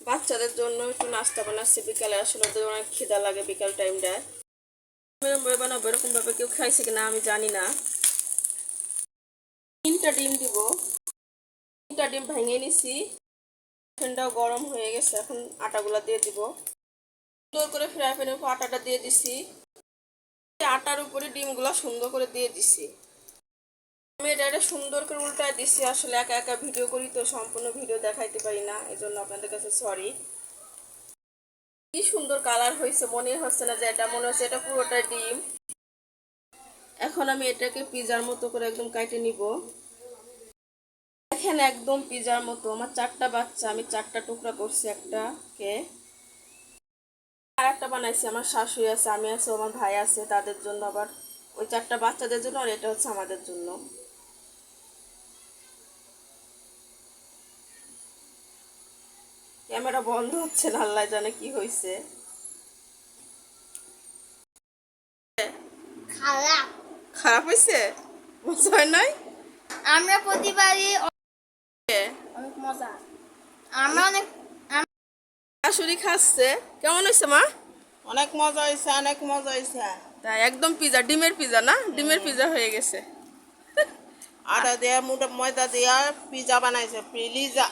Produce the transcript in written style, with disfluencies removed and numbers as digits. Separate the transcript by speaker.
Speaker 1: বাচ্চাদের জন্য একটু নাস্তা বানাচ্ছি বিকালে। আসলে ওদের অনেক খিদা লাগে বিকাল টাইমটায়। এরকমভাবে বানাবো, এরকমভাবে কেউ খাইছে কিনা আমি জানি না। 3টা ডিম দিব। 3টা ডিম ভেঙে নিছি। ফ্যানটাও গরম হয়ে গেছে, এখন আটাগুলা দিয়ে দিব। সুন্দর করে ফ্রাই প্যানের উপর আটাটা দিয়ে দিছি। আটার উপরে ডিমগুলা সুন্দর করে দিয়ে দিছি। আমি এটা সুন্দর করে উল্টায় দিছি। আসলে একা একা ভিডিও করি তো সম্পূর্ণ ভিডিও দেখাইতে পারি না, এই জন্য আপনাদের কাছে সরি। কি সুন্দর কালার হয়েছে, মনে হচ্ছে না যে এটা, মনে হচ্ছে এটা পুরোটা ডিম। এখন আমি এটাকে পিজার মতো করে একদম কাটে নিব। দেখেন একদম পিজার মতো। আমার 4টা বাচ্চা, আমি 4টা টুকরা করছি একটাকে। আর একটা বানাইছি, আমার শাশুড়ি আছে, আমি আছে, আমার ভাই আছে, তাদের জন্য আবার ওই 4টা বাচ্চাদের জন্য, আর এটা হচ্ছে আমাদের জন্য। ক্যামেরা বন্ধ হচ্ছে না, আল্লাহ জানে কি হয়েছে।
Speaker 2: খারাপ।
Speaker 1: খারাপ হয়েছে? মজা হয় নাই?
Speaker 2: আমরা প্রতিবারই অনেক মজা। আমরা অনেক
Speaker 1: শাশুড়ি খাচ্ছে, কেমন হয়েছে মা?
Speaker 3: অনেক মজা হয়েছে, অনেক মজা হয়েছে।
Speaker 1: তাই একদম পিজা, ডিমের পিজা না, ডিমের পিজা হয়ে গেছে।
Speaker 3: আটা দিয়ে ময়দা দিয়ে পিজা বানাইছে, পিলিজা।